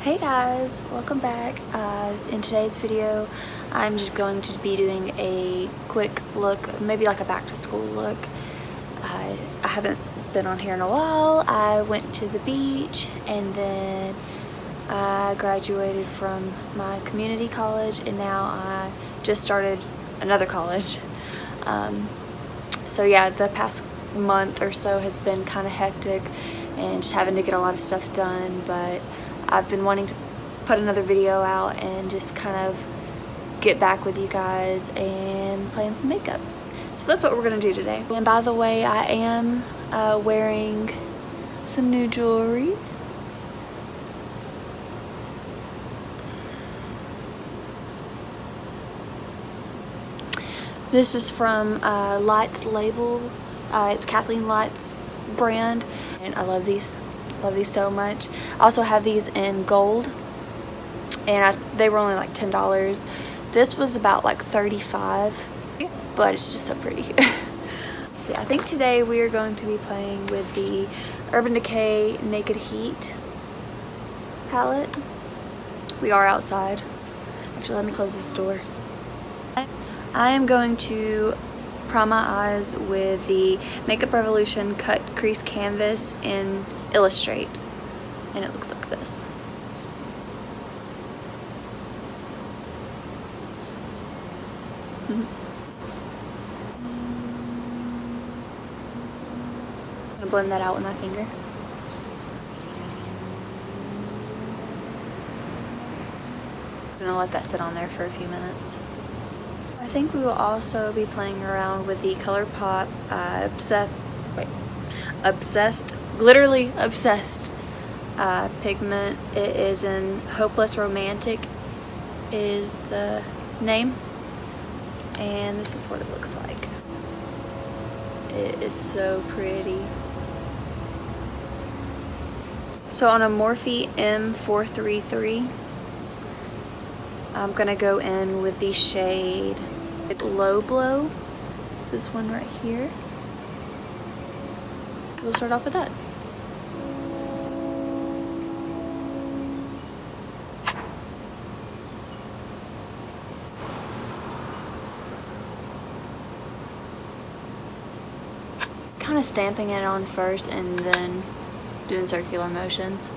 Hey guys, welcome back. In today's video I'm just going to be doing a quick look, maybe like a back to school look. I haven't been on here in a while. I went to the beach and then I graduated from my community college and now I just started another college. So yeah, the past month or so has been kind of hectic and just having to get a lot of stuff done, but I've been wanting to put another video out and just kind of get back with you guys and plan some makeup. So that's what we're gonna do today. And by the way, I am wearing some new jewelry. This is from Light's label. It's Kathleen Light's brand, and I love these. Love these so much. I also have these in gold, and they were only like $10. This was about like $35, but it's just so pretty. See, I think today we are going to be playing with the Urban Decay Naked Heat palette. We are outside. Actually, let me close this door. I am going to prime my eyes with the Makeup Revolution Cut Crease Canvas in Illustrate, and it looks like this. I'm gonna blend that out with my finger. I'm gonna let that sit on there for a few minutes. I think we will also be playing around with the Colourpop Literally Obsessed pigment. It is in Hopeless Romantic is the name, and this is what it looks like. It is so pretty. So on a Morphe M433, I'm gonna go in with the shade Low Blow. It's this one right here. We'll start off with that. Kind of stamping it on first and then doing circular motions.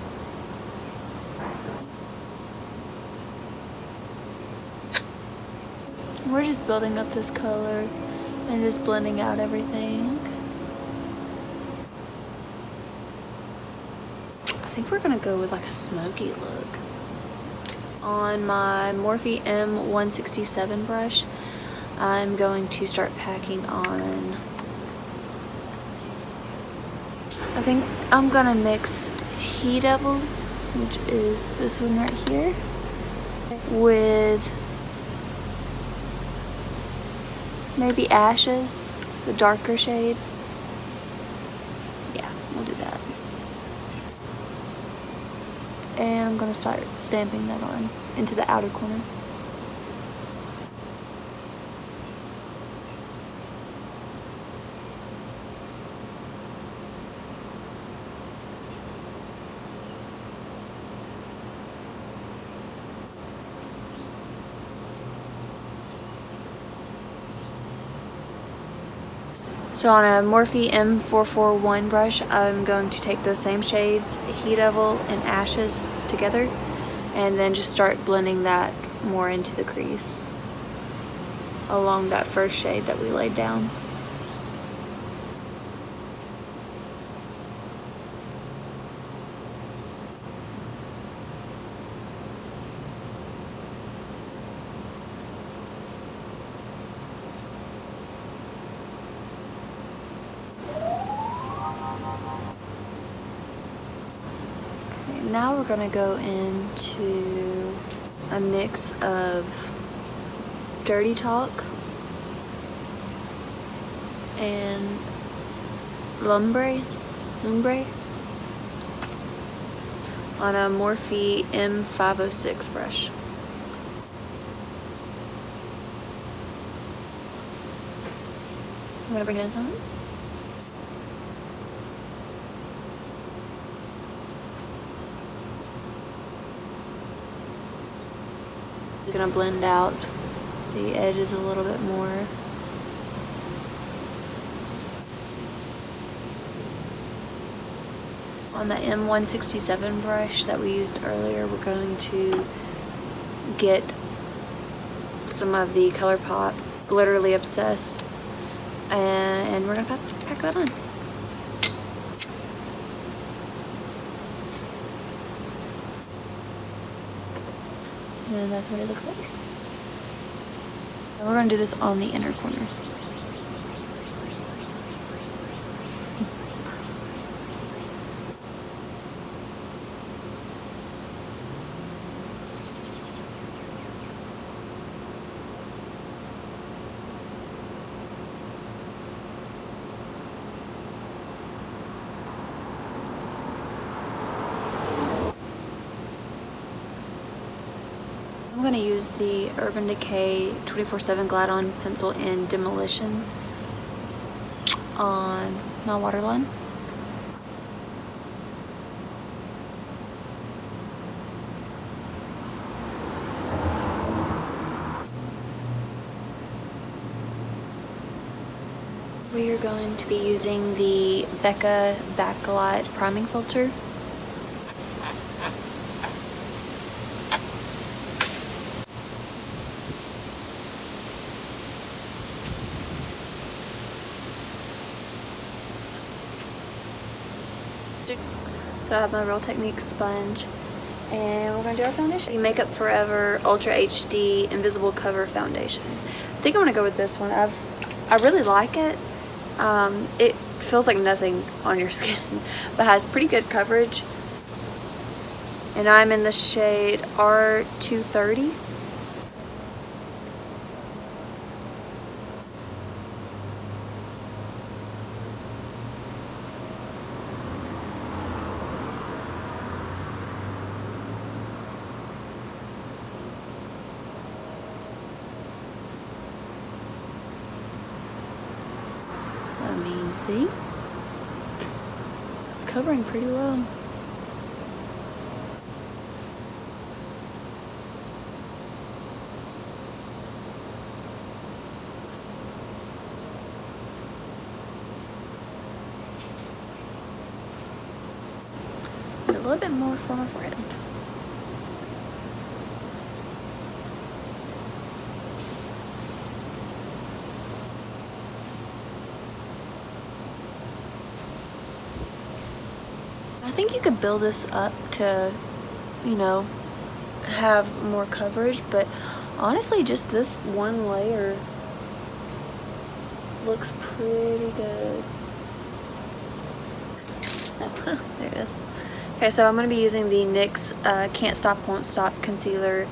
We're just building up this color and just blending out everything. I think we're gonna go with like a smoky look. On my Morphe M167 brush, I'm going to start packing on. I think I'm gonna mix He Devil, which is this one right here, with maybe Ashes, the darker shade. Yeah, we'll do that. And I'm gonna start stamping that on into the outer corner. So on a Morphe M441 brush, I'm going to take those same shades, He Devil and Ashes, together, and then just start blending that more into the crease along that first shade that we laid down. Now we're gonna go into a mix of Dirty Talk and Lumbre on a Morphe M506 brush. I'm gonna bring in some. It's gonna blend out the edges a little bit more. On the M167 brush that we used earlier, we're going to get some of the Colourpop Glitterly Obsessed, and we're gonna pack that on. And that's what it looks like. And we're gonna do this on the inner corner. I'm going to use the Urban Decay 24/7 Glide On Pencil in Demolition on my waterline. We are going to be using the Becca Backlight Priming Filter. So I have my Real Techniques sponge, and we're gonna do our foundation. Makeup Forever Ultra HD Invisible Cover Foundation. I think I'm gonna go with this one. I really like it. It feels like nothing on your skin, but has pretty good coverage. And I'm in the shade R230. See? It's covering pretty well. A little bit more for my forehead. I think you could build this up to, you know, have more coverage, but honestly just this one layer looks pretty good. Oh, there it is. Okay, so I'm going to be using the NYX Can't Stop Won't Stop concealer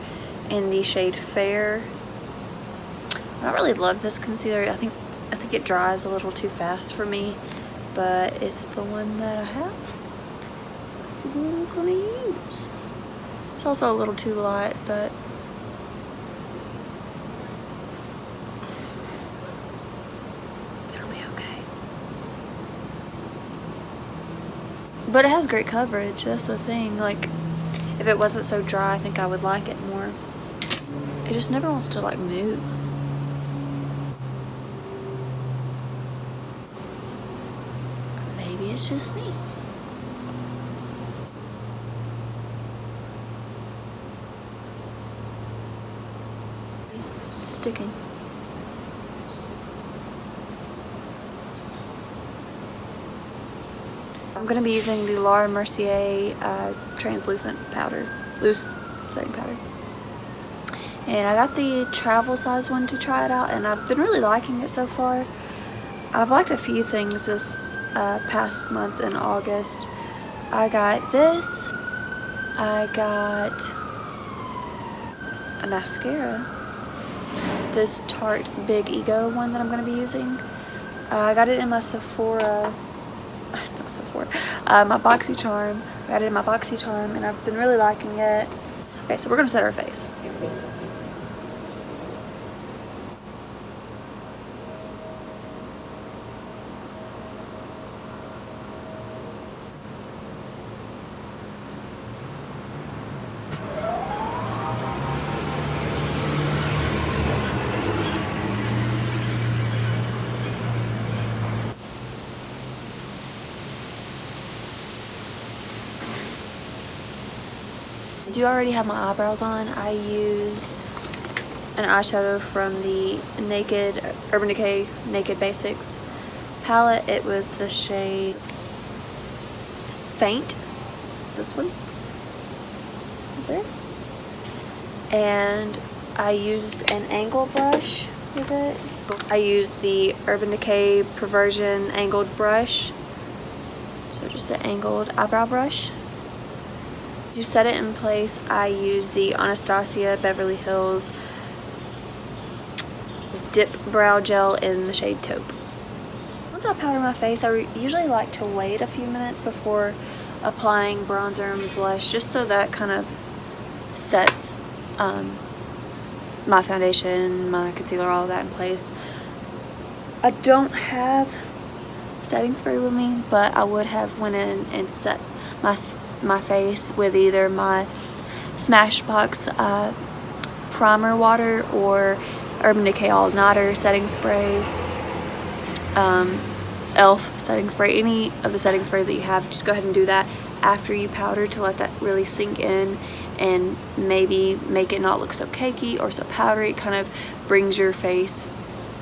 in the shade Fair. I don't really love this concealer. I think it dries a little too fast for me, but it's the one that I have. What I'm gonna use. It's also a little too light, but it'll be okay. But it has great coverage, that's the thing. Like, if it wasn't so dry, I think I would like it more. It just never wants to like move. Maybe it's just me. Sticking. I'm going to be using the Laura Mercier translucent powder, loose setting powder. And I got the travel size one to try it out, and I've been really liking it so far. I've liked a few things this past month in August. I got this. I got a mascara. This Tarte Big Ego one that I'm going to be using. I got it in my Sephora, not Sephora, my BoxyCharm. I got it in my BoxyCharm, and I've been really liking it. Okay, so we're going to set our face. do already have my eyebrows on. I used an eyeshadow from the Urban Decay Naked Basics palette. It was the shade Faint. It's this one. Right there. And I used an angle brush with it. I used the Urban Decay Perversion angled brush. So just an angled eyebrow brush. To set it in place, I use the Anastasia Beverly Hills Dipbrow Gel in the shade Taupe. Once I powder my face, I usually like to wait a few minutes before applying bronzer and blush, just so that kind of sets my foundation, my concealer, all of that in place. I don't have setting spray with me, but I would have went in and set my face with either my Smashbox primer water or Urban Decay All Nighter setting spray, e.l.f. setting spray, any of the setting sprays that you have. Just go ahead and do that after you powder to let that really sink in and maybe make it not look so cakey or so powdery. It kind of brings your face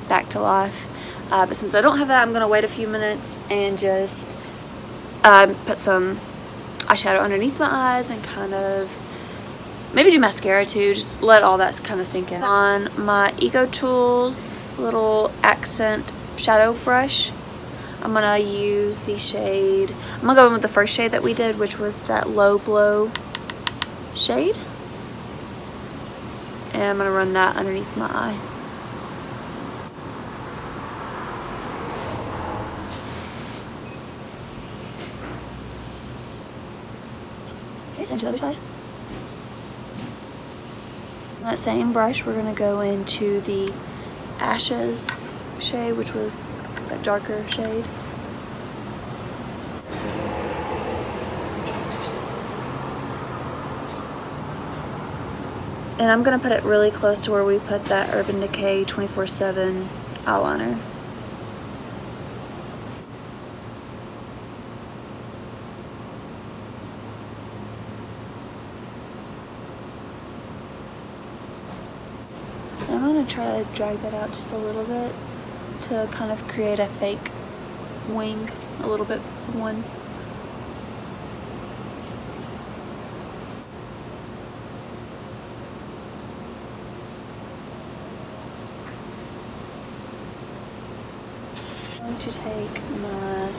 back to life. But since I don't have that, I'm going to wait a few minutes and just put some eyeshadow underneath my eyes and kind of maybe do mascara too. Just let all that kind of sink in. On my Ego Tools little accent shadow brush, I'm going to use the shade, I'm going to go in with the first shade that we did, which was that Low Blow shade. And I'm going to run that underneath my eye. Okay, same to the other side. On that same brush, we're going to go into the Ashes shade, which was that darker shade. And I'm going to put it really close to where we put that Urban Decay 24/7 eyeliner. I'm going to try to drag that out just a little bit to kind of create a fake wing, a little bit one. I'm going to take my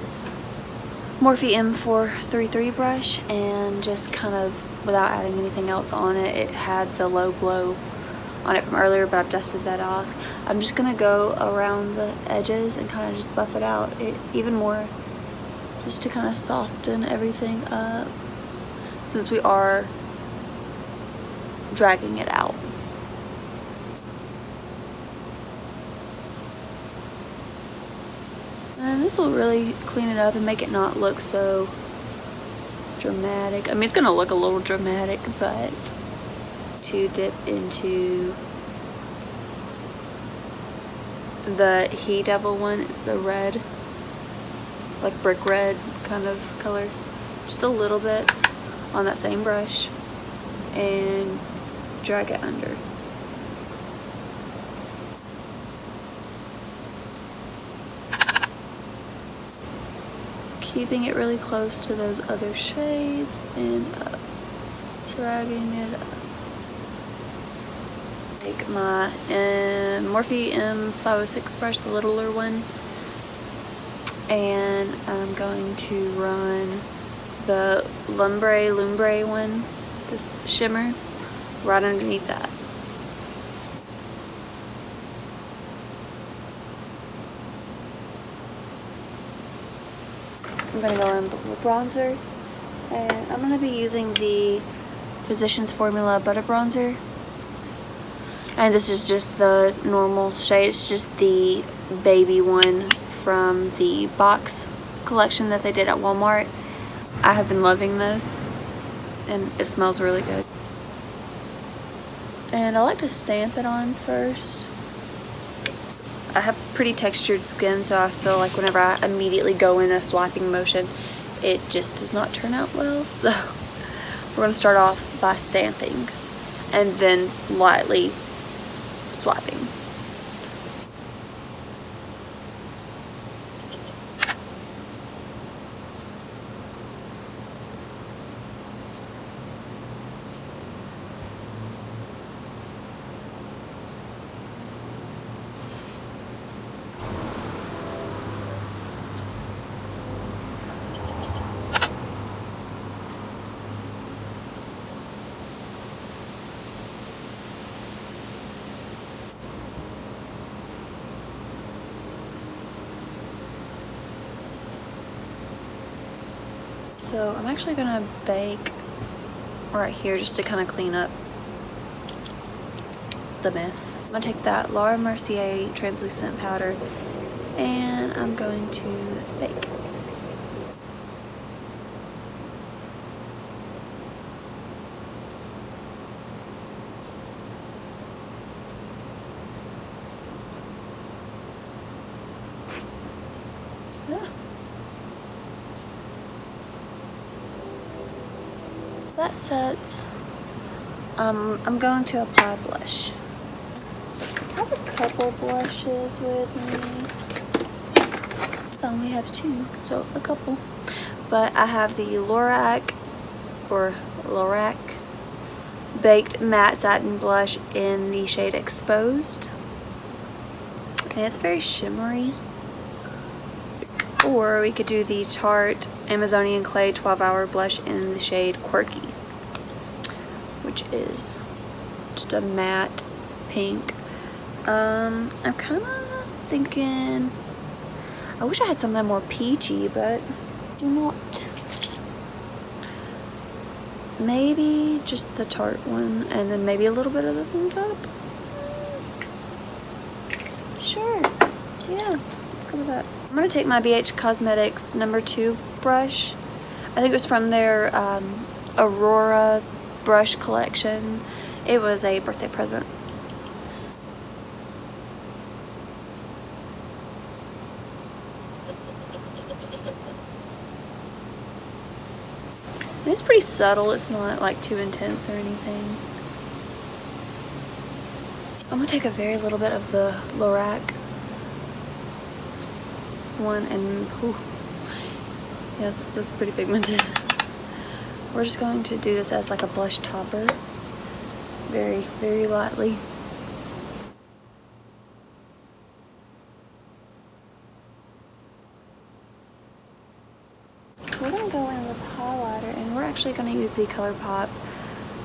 Morphe M433 brush and just kind of, without adding anything else on it, it had the Low Blow on it from earlier, but I've dusted that off. I'm just gonna go around the edges and kind of just buff it out even more, just to kind of soften everything up, since we are dragging it out. And this will really clean it up and make it not look so dramatic. I mean, it's gonna look a little dramatic, but to dip into the He Devil one, it's the red, like brick red kind of color, just a little bit on that same brush and drag it under. Keeping it really close to those other shades and dragging it up. Take my Morphe M506 brush, the littler one, and I'm going to run the Lumbre one, this shimmer, right underneath that. I'm going to go in with bronzer, and I'm going to be using the Physicians Formula Butter Bronzer. And this is just the normal shade. It's just the baby one from the box collection that they did at Walmart. I have been loving this, and it smells really good. And I like to stamp it on first. I have pretty textured skin, so I feel like whenever I immediately go in a swiping motion, it just does not turn out well. So we're going to start off by stamping and then lightly swiping. So I'm actually gonna bake right here just to kind of clean up the mess. I'm gonna take that Laura Mercier translucent powder and I'm going to bake. That sets. I'm going to apply blush. I have a couple blushes with me. I only have 2, so a couple. But I have the Lorac Baked Matte Satin Blush in the shade Exposed. And it's very shimmery. Or we could do the Tarte Amazonian Clay 12-Hour Blush in the shade Quirky, which is just a matte pink. I'm kind of thinking, I wish I had something more peachy, but do not. Maybe just the Tarte one, and then maybe a little bit of this on top. Sure, yeah, let's go with that. I'm going to take my BH Cosmetics #2 brush. I think it was from their Aurora brush collection. It was a birthday present. And it's pretty subtle. It's not like too intense or anything. I'm going to take a very little bit of the Lorac one and yes, that's pretty pigmented. We're just going to do this as like a blush topper, very, very lightly. We're going to go in with highlighter, and we're actually going to use the Colourpop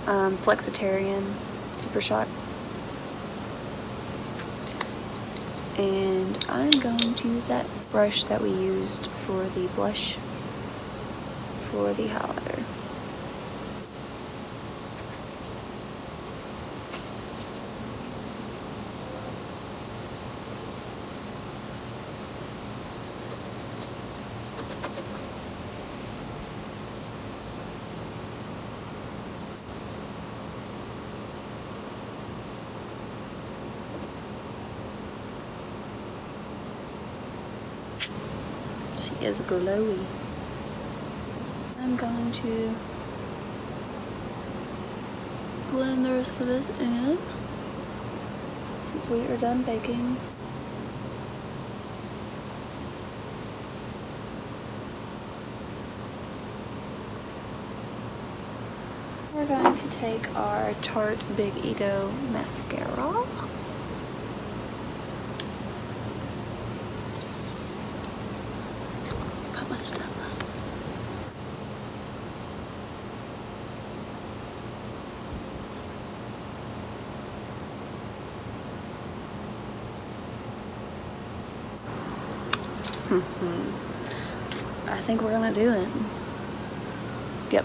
Flexitarian Super Shock. And I'm going to use that brush that we used for the blush for the highlighter. Is glowy. I'm going to blend the rest of this in since we are done baking. We're going to take our Tarte Big Ego Mascara. My stuff. I think we're gonna do it. Yep.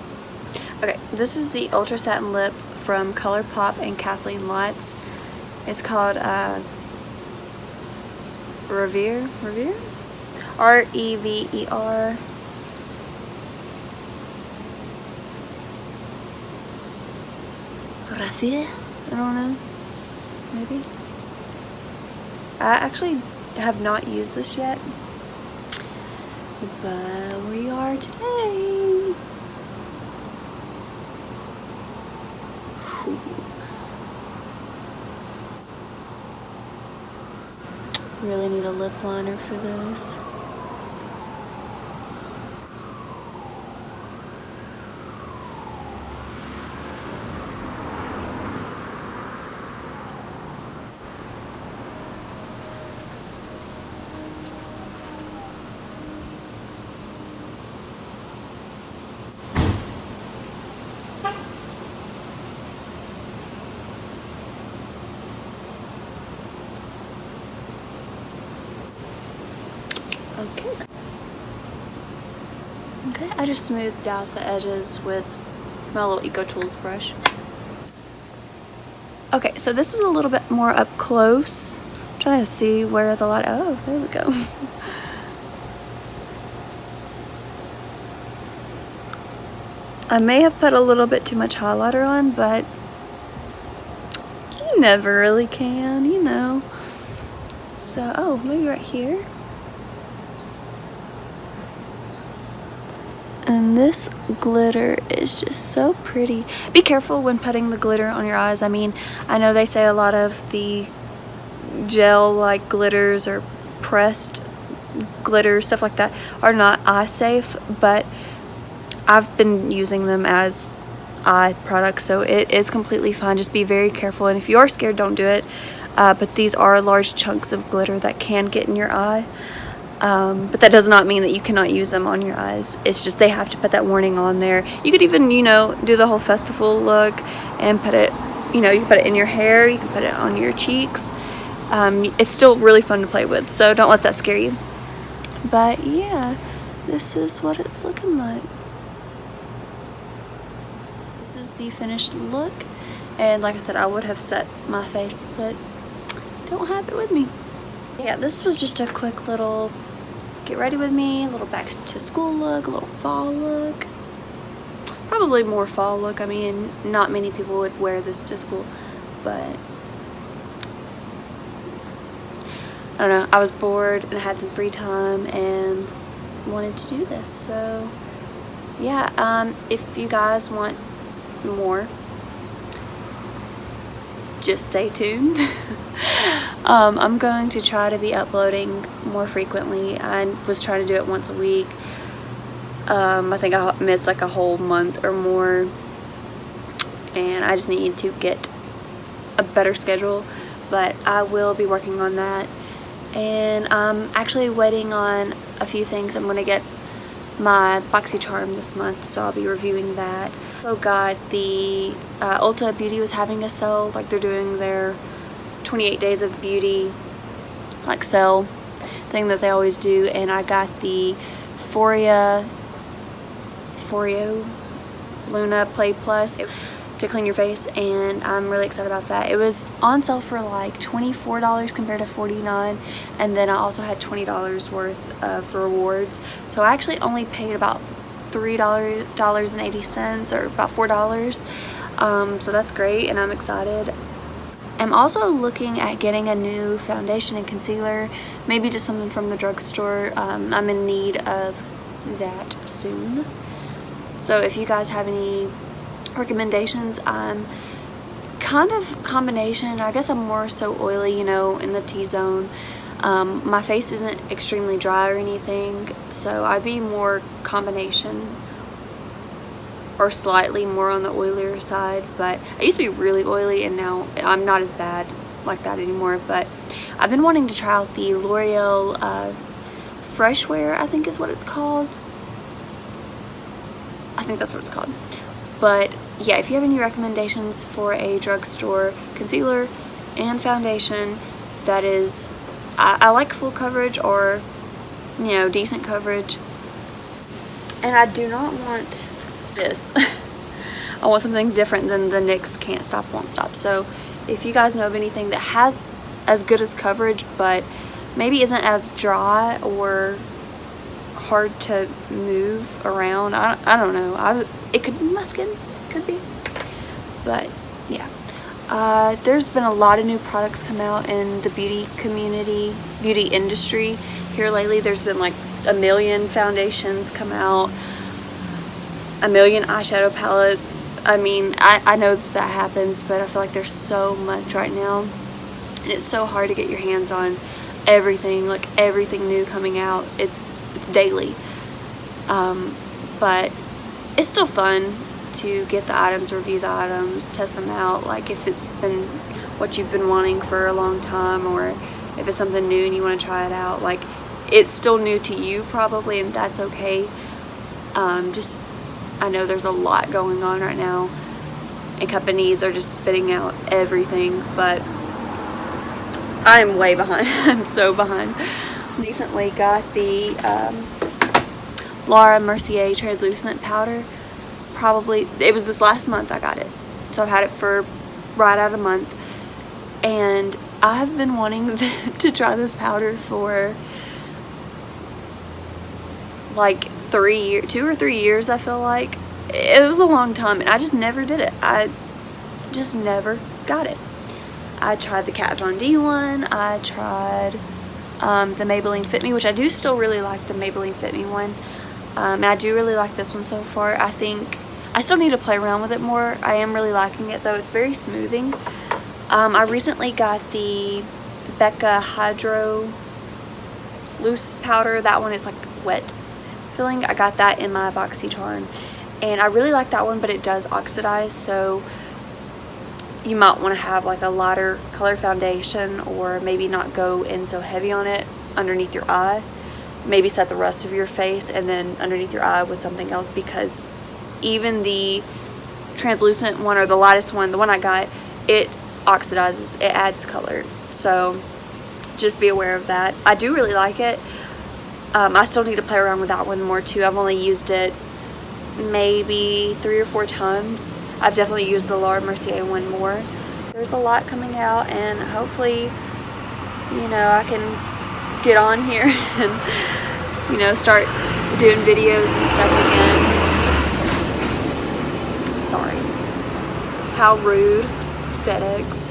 Okay, this is the Ultra Satin Lip from Colourpop and Kathleen Lights. It's called Reverie? R-E-V-E-R. Reverie? I don't know. Maybe? I actually have not used this yet, but we are today. Really need a lip liner for this. Okay, I just smoothed out the edges with my little Eco Tools brush. Okay, so this is a little bit more up close. I'm trying to see where the light, oh, there we go. I may have put a little bit too much highlighter on, but you never really can, you know. So, oh, maybe right here. And this glitter is just so pretty. Be careful when putting the glitter on your eyes. I mean, I know they say a lot of the gel-like glitters or pressed glitters, stuff like that, are not eye safe, but I've been using them as eye products, so it is completely fine. Just be very careful, and if you are scared, don't do it. But these are large chunks of glitter that can get in your eye. But that does not mean that you cannot use them on your eyes. It's just they have to put that warning on there. You could even, you know, do the whole festival look and put it, you know, you can put it in your hair, you can put it on your cheeks. It's still really fun to play with, so don't let that scare you. But yeah, this is what it's looking like. This is the finished look, and like I said, I would have set my face, but don't have it with me. Yeah, this was just a quick little get ready with me, a little back to school look, a little fall look. Probably more fall look. I mean, not many people would wear this to school, but I don't know. I was bored and had some free time and wanted to do this. So yeah, if you guys want more, just stay tuned. I'm going to try to be uploading more frequently. I was trying to do it once a week. I think I missed like a whole month or more, and I just need to get a better schedule, but I will be working on that. And I'm actually waiting on a few things. I'm going to get my BoxyCharm this month, so I'll be reviewing that. Also got the Ulta Beauty was having a sale, like they're doing their 28 days of beauty like sale thing that they always do, and I got the Foreo Luna Play Plus to clean your face, and I'm really excited about that. It was on sale for like $24 compared to $49, and then I also had $20 worth of rewards, so I actually only paid about $3.80 or about $4, so that's great, and I'm excited. I'm also looking at getting a new foundation and concealer, maybe just something from the drugstore. I'm in need of that soon. So if you guys have any recommendations, I'm kind of combination. I guess I'm more so oily, you know, in the T-zone. My face isn't extremely dry or anything, so I'd be more combination or slightly more on the oilier side. But I used to be really oily, and now I'm not as bad like that anymore. But I've been wanting to try out the L'Oreal Fresh Wear, I think is what it's called. I think that's what it's called. But yeah, if you have any recommendations for a drugstore concealer and foundation that is, I like full coverage or, you know, decent coverage, and I do not want this. I want something different than the NYX Can't Stop Won't Stop. So if you guys know of anything that has as good as coverage but maybe isn't as dry or hard to move around, I don't know, it could be my skin, could be, but yeah. There's been a lot of new products come out in the beauty community, beauty industry here lately. There's been like a million foundations come out, a million eyeshadow palettes. I mean, I know that happens, but I feel like there's so much right now, and it's so hard to get your hands on. everything, like everything new coming out. It's daily. But it's still fun to get the items, review the items, test them out, like if it's been what you've been wanting for a long time, or if it's something new and you want to try it out. Like, it's still new to you probably, and that's okay. Just, I know there's a lot going on right now and companies are just spitting out everything, but I'm way behind. I'm so behind. Recently got the Laura Mercier translucent powder. Probably, it was this last month I got it, so I've had it for right at a month, and I've been wanting to try this powder for like 2 or 3 years. I feel like it was a long time, and I just never did it. I just never got it. I tried the Kat Von D one. I tried the Maybelline Fit Me, which I do still really like the Maybelline Fit Me one. And I do really like this one so far. I think I still need to play around with it more. I am really liking it though. It's very smoothing. I recently got the Becca Hydro Loose Powder. That one is like wet filling. I got that in my BoxyCharm, and I really like that one, but it does oxidize, so you might want to have like a lighter color foundation, or maybe not go in so heavy on it underneath your eye. Maybe set the rest of your face and then underneath your eye with something else, because even the translucent one, or the lightest one, the one I got, it oxidizes, it adds color, so just be aware of that. I do really like it. I still need to play around with that one more too. I've only used it maybe 3 or 4 times. I've definitely used the Laura Mercier one more. There's a lot coming out, and hopefully, you know, I can get on here and, you know, start doing videos and stuff again. Sorry. How rude. FedEx.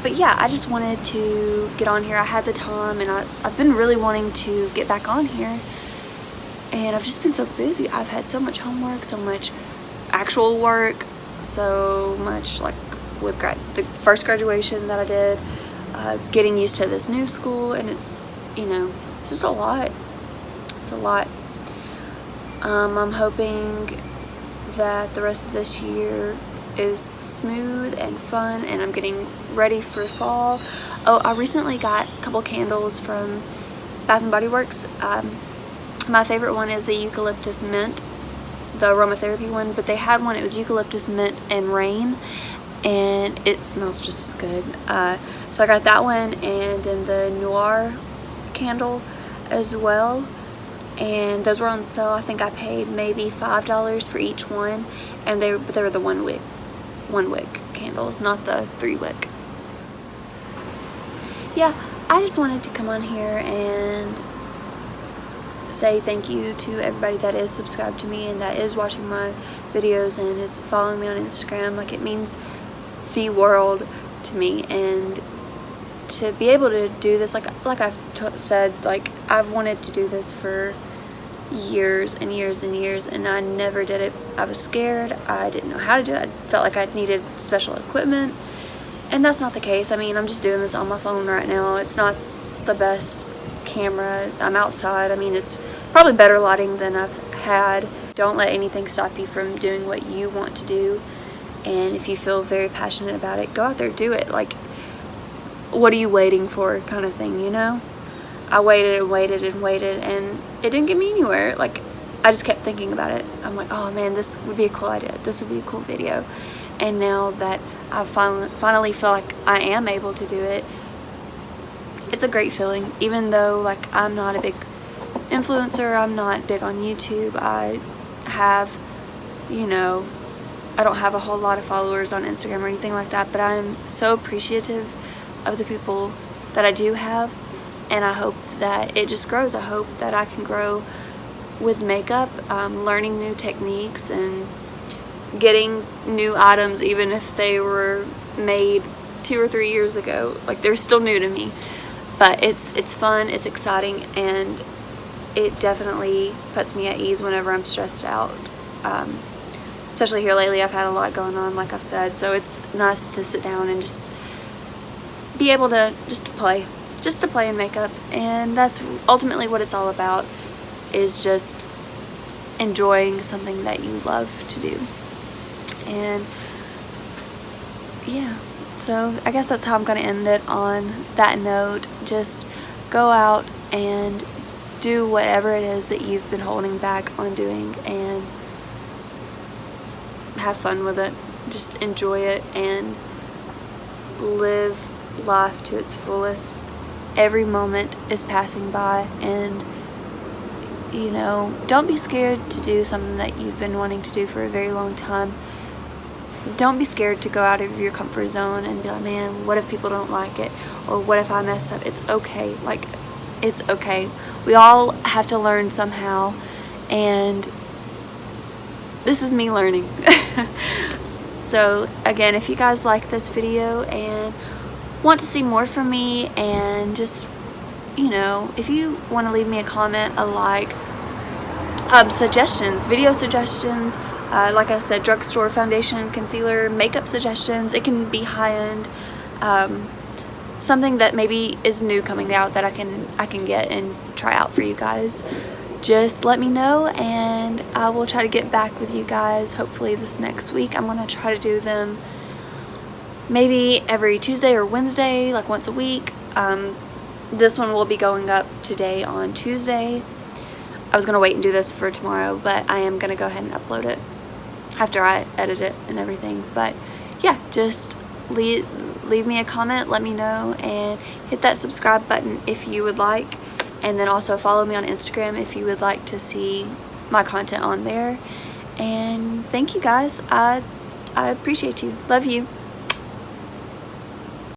But yeah, I just wanted to get on here. I had the time, and I've been really wanting to get back on here, and I've just been so busy. I've had so much homework, so much actual work, so much like with the first graduation that I did, getting used to this new school, and it's, you know, it's just a lot. It's a lot. I'm hoping that the rest of this year is smooth and fun, and I'm getting ready for fall. Oh, I recently got a couple candles from Bath & Body Works. My favorite one is the eucalyptus mint, the aromatherapy one, but they had one, it was eucalyptus mint and rain, and it smells just as good. So I got that one, and then the noir candle as well, and those were on sale. I think I paid maybe $5 for each one, and they were the one wick candles, not the 3 wick. Yeah, I just wanted to come on here and say thank you to everybody that is subscribed to me and that is watching my videos and is following me on Instagram. Like, it means the world to me, and to be able to do this, like I've said, like, I've wanted to do this for years and years and years, and I never did it. I was scared. I didn't know how to do it. I felt like I needed special equipment, and that's not the case. I mean, I'm just doing this on my phone right now. It's not the best camera. I'm outside. I mean, it's probably better lighting than I've had. Don't let anything stop you from doing what you want to do, and if you feel very passionate about it, go out there, do it. Like, what are you waiting for, kind of thing, you know? I waited and waited and waited, and it didn't get me anywhere. Like, I just kept thinking about it. I'm like, oh man, this would be a cool idea. This would be a cool video. And now that I finally feel like I am able to do it, it's a great feeling. Even though, like, I'm not a big influencer, I'm not big on YouTube. I have, you know, I don't have a whole lot of followers on Instagram or anything like that, but I'm so appreciative of the people that I do have. And I hope that it just grows. I hope that I can grow with makeup, learning new techniques and getting new items, even if they were made 2 or 3 years ago. Like, they're still new to me. But it's fun, it's exciting, and it definitely puts me at ease whenever I'm stressed out. Especially here lately, I've had a lot going on, like I've said. So it's nice to sit down and just be able to just to play in makeup. And that's ultimately what it's all about, is just enjoying something that you love to do. And yeah, so I guess that's how I'm going to end it, on that note. Just go out and do whatever it is that you've been holding back on doing, and have fun with it. Just enjoy it and live life to its fullest. Every moment is passing by, and you know, don't be scared to do something that you've been wanting to do for a very long time. Don't be scared to go out of your comfort zone and be like, man, what if people don't like it? Or what if I mess up? It's okay. Like, it's okay. We all have to learn somehow, and this is me learning. So again, if you guys like this video and want to see more from me, and just, you know, if you want to leave me a comment, a like, suggestions, video suggestions, like I said, drugstore foundation, concealer, makeup suggestions. It can be high-end, something that maybe is new coming out that I can get and try out for you guys. Just let me know, and I will try to get back with you guys hopefully this next week. I'm going to try to do them maybe every Tuesday or Wednesday, like once a week. This one will be going up today on Tuesday. I was going to wait and do this for tomorrow, but I am going to go ahead and upload it after I edit it and everything. But yeah, just leave me a comment, let me know, and hit that subscribe button if you would like. And then also follow me on Instagram if you would like to see my content on there. And thank you guys. I appreciate you. Love you.